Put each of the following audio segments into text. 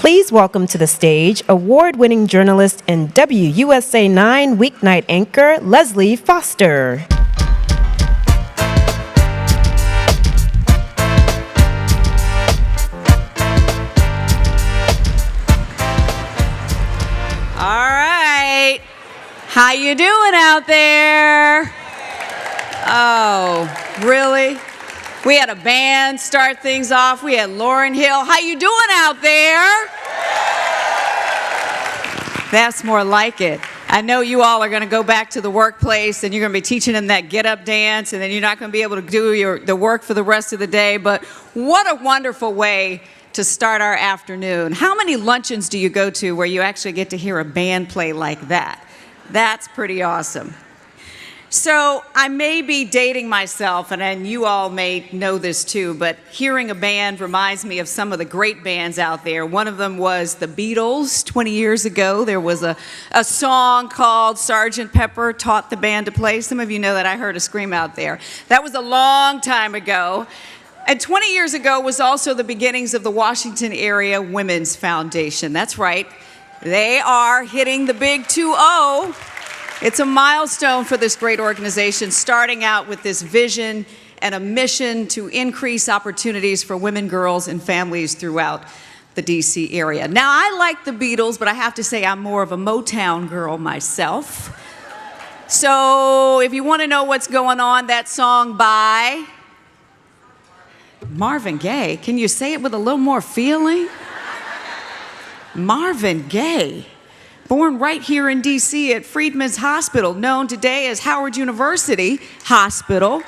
Please welcome to the stage award-winning journalist and WUSA 9 weeknight anchor, Lesli Foster. All right. How you doing out there? Oh, really? We had a band start things off. We had Lauryn Hill. How you doing out there? That's more like it. I know you all are going to go back to the workplace and you're going to be teaching them that get-up dance, and then you're not going to be able to do the work for the rest of the day. But what a wonderful way to start our afternoon. How many luncheons do you go to where you actually get to hear a band play like that? That's pretty awesome. So I may be dating myself, and you all may know this too, but hearing a band reminds me of some of the great bands out there. One of them was the Beatles. 20 years ago, there was a song called Sgt. Pepper Taught the Band to Play. Some of you know that. I heard a scream out there. That was a long time ago. And 20 years ago was also the beginnings of the Washington Area Women's Foundation. That's right. They are hitting the big 2-0. It's a milestone for this great organization, starting out with this vision and a mission to increase opportunities for women, girls, and families throughout the DC area. Now, I like the Beatles, but I have to say I'm more of a Motown girl myself. So if you want to know what's going on, that song by Marvin Gaye. Can you say it with a little more feeling? Marvin Gaye. Born right here in D.C. at Freedman's Hospital, known today as Howard University Hospital.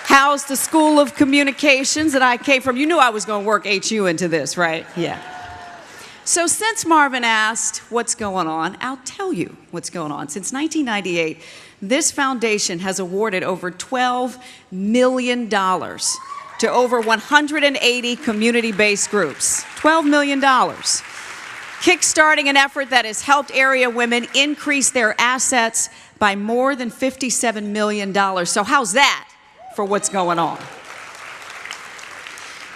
Housed the School of Communications that I came from. You knew I was going to work HU into this, right? Yeah. So since Marvin asked what's going on, I'll tell you what's going on. Since 1998, this foundation has awarded over $12 million to over 180 community-based groups. $12 million. Kickstarting an effort that has helped area women increase their assets by more than $57 million. So how's that for what's going on?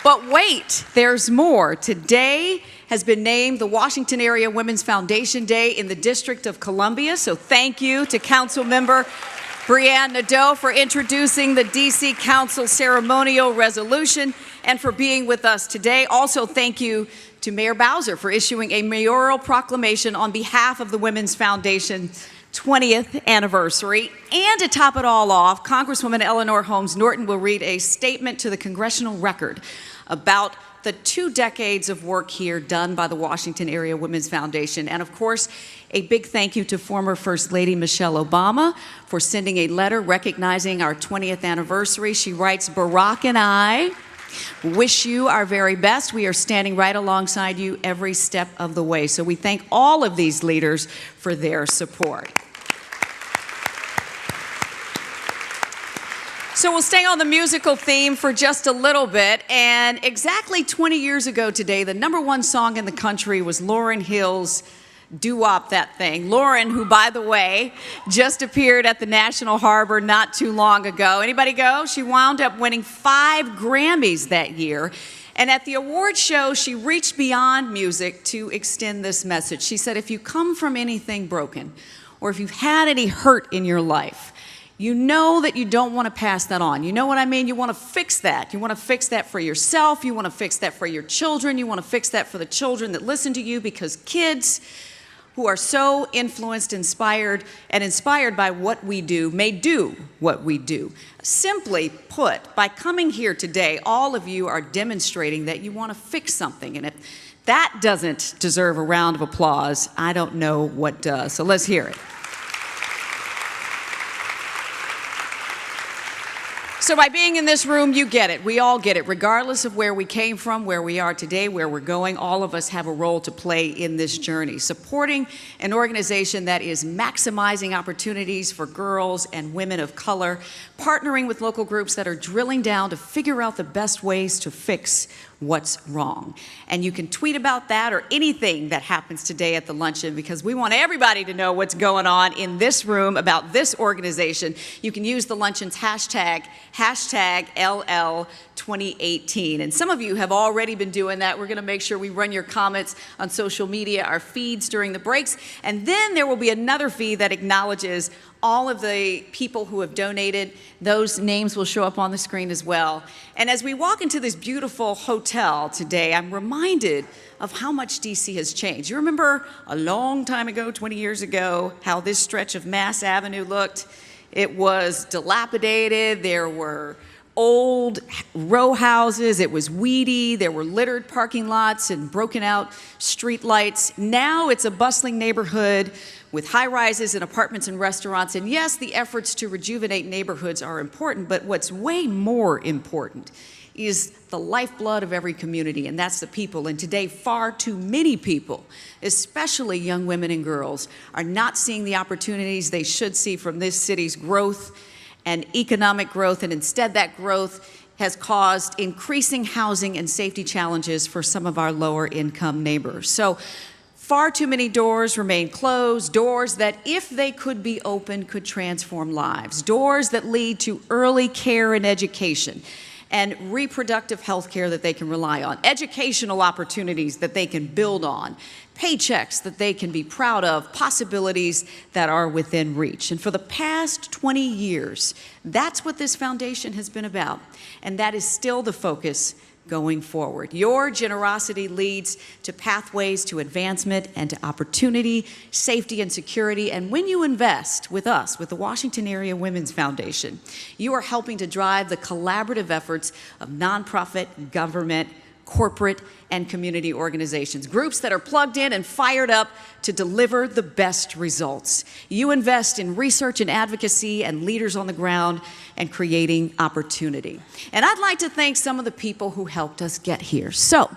But wait, there's more. Today has been named the Washington Area Women's Foundation Day in the District of Columbia. So thank you to Council Member Brianne Nadeau for introducing the DC Council ceremonial resolution and for being with us today. Also, thank you to Mayor Bowser for issuing a mayoral proclamation on behalf of the Women's Foundation 20th anniversary. And to top it all off, Congresswoman Eleanor Holmes Norton will read a statement to the Congressional Record about the 2 decades of work here done by the Washington Area Women's Foundation. And of course, a big thank you to former First Lady Michelle Obama for sending a letter recognizing our 20th anniversary. She writes, "Barack and I wish you our very best. We are standing right alongside you every step of the way." So we thank all of these leaders for their support. So we'll stay on the musical theme for just a little bit. And exactly 20 years ago today, the #1 song in the country was Lauryn Hill's "Doo-Wop That Thing." Lauryn, who, by the way, just appeared at the National Harbor not too long ago. Anybody go? She wound up winning 5 Grammys that year. And at the award show, she reached beyond music to extend this message. She said, if you come from anything broken, or if you've had any hurt in your life, you know that you don't want to pass that on. You know what I mean? You want to fix that. You want to fix that for yourself. You want to fix that for your children. You want to fix that for the children that listen to you, because kids who are so influenced, inspired by what we do may do what we do. Simply put, by coming here today, all of you are demonstrating that you want to fix something. And if that doesn't deserve a round of applause, I don't know what does. So let's hear it. So by being in this room, you get it. We all get it. Regardless of where we came from, where we are today, where we're going, all of us have a role to play in this journey. Supporting an organization that is maximizing opportunities for girls and women of color, partnering with local groups that are drilling down to figure out the best ways to fix what's wrong. And you can tweet about that or anything that happens today at the luncheon, because we want everybody to know what's going on in this room about this organization. You can use the luncheon's hashtag LL2018. And some of you have already been doing that. We're going to make sure we run your comments on social media, our feeds during the breaks. And then there will be another feed that acknowledges all of the people who have donated. Those names will show up on the screen as well. And as we walk into this beautiful hotel today, I'm reminded of how much DC has changed. You remember a long time ago, 20 years ago, how this stretch of Mass Avenue looked? It was dilapidated. There were old row houses. It was weedy. There were littered parking lots and broken out street lights. Now it's a bustling neighborhood with high-rises and apartments and restaurants. And yes, the efforts to rejuvenate neighborhoods are important, but what's way more important is the lifeblood of every community, and that's the people. And today, far too many people, especially young women and girls, are not seeing the opportunities they should see from this city's growth and economic growth, and instead that growth has caused increasing housing and safety challenges for some of our lower income neighbors. So far too many doors remain closed, doors that, if they could be opened, could transform lives, doors that lead to early care and education, and reproductive health care that they can rely on, educational opportunities that they can build on, paychecks that they can be proud of, possibilities that are within reach. And for the past 20 years, that's what this foundation has been about, and that is still the focus going forward. Your generosity leads to pathways to advancement and to opportunity, safety and security. And when you invest with us, with the Washington Area Women's Foundation, you are helping to drive the collaborative efforts of nonprofit, government, corporate, and community organizations, groups that are plugged in and fired up to deliver the best results. You invest in research and advocacy and leaders on the ground and creating opportunity. And I'd like to thank some of the people who helped us get here. So,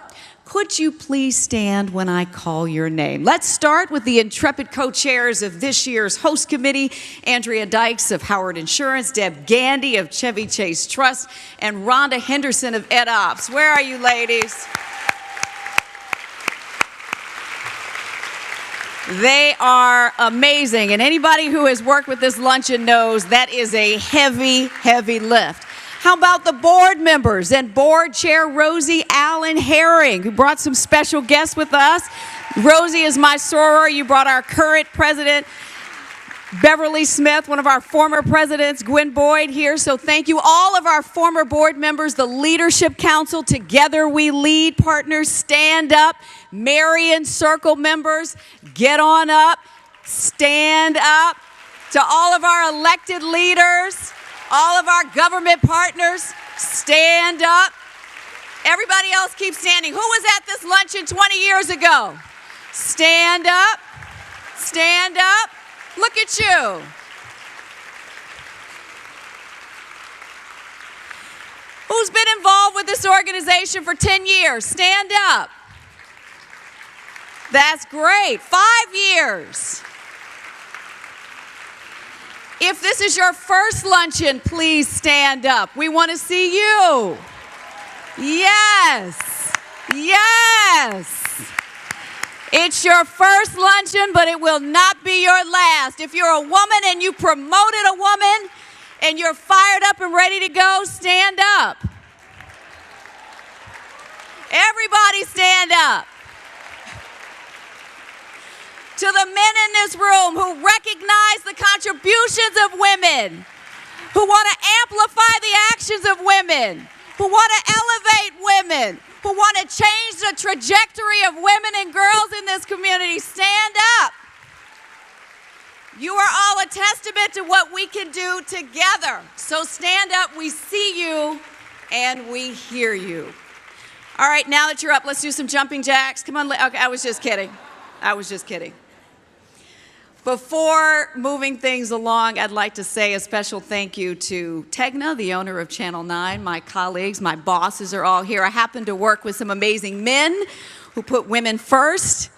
could you please stand when I call your name? Let's start with the intrepid co-chairs of this year's host committee, Andrea Dykes of Howard Insurance, Deb Gandy of Chevy Chase Trust, and Rhonda Henderson of Ed Ops. Where are you, ladies? They are amazing, and anybody who has worked with this luncheon knows that is a heavy, heavy lift. How about the board members and board chair Rosie Allen Herring, who brought some special guests with us. Rosie is my soror. You brought our current president, Beverly Smith, one of our former presidents, Gwen Boyd, here. So thank you, all of our former board members, the Leadership Council, Together We Lead partners, stand up. Marion Circle members, get on up, stand up. To all of our elected leaders, all of our government partners, stand up. Everybody else keep standing. Who was at this luncheon 20 years ago? Stand up. Stand up. Look at you. Who's been involved with this organization for 10 years? Stand up. That's great. 5 years. If this is your first luncheon, please stand up. We want to see you. Yes. Yes. It's your first luncheon, but it will not be your last. If you're a woman and you promoted a woman and you're fired up and ready to go, stand up. Everybody stand up. To the men in this room who recognize the contributions of women, who want to amplify the actions of women, who want to elevate women, who want to change the trajectory of women and girls in this community, stand up. You are all a testament to what we can do together. So stand up, we see you, and we hear you. All right, now that you're up, let's do some jumping jacks. Come on, okay, I was just kidding. I was just kidding. Before moving things along, I'd like to say a special thank you to Tegna, the owner of Channel 9. My colleagues, my bosses are all here. I happen to work with some amazing men who put women first.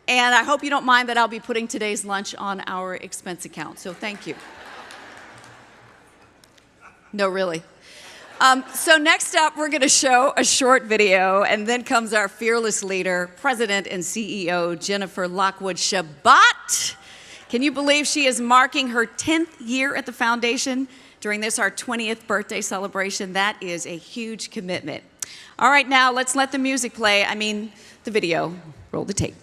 And I hope you don't mind that I'll be putting today's lunch on our expense account. So thank you. No, really. So next up, we're going to show a short video, and then comes our fearless leader, President and CEO Jennifer Lockwood Shabbat. Can you believe she is marking her 10th year at the foundation during this, our 20th birthday celebration? That is a huge commitment. All right, now let's let the music play. The video. Roll the tape.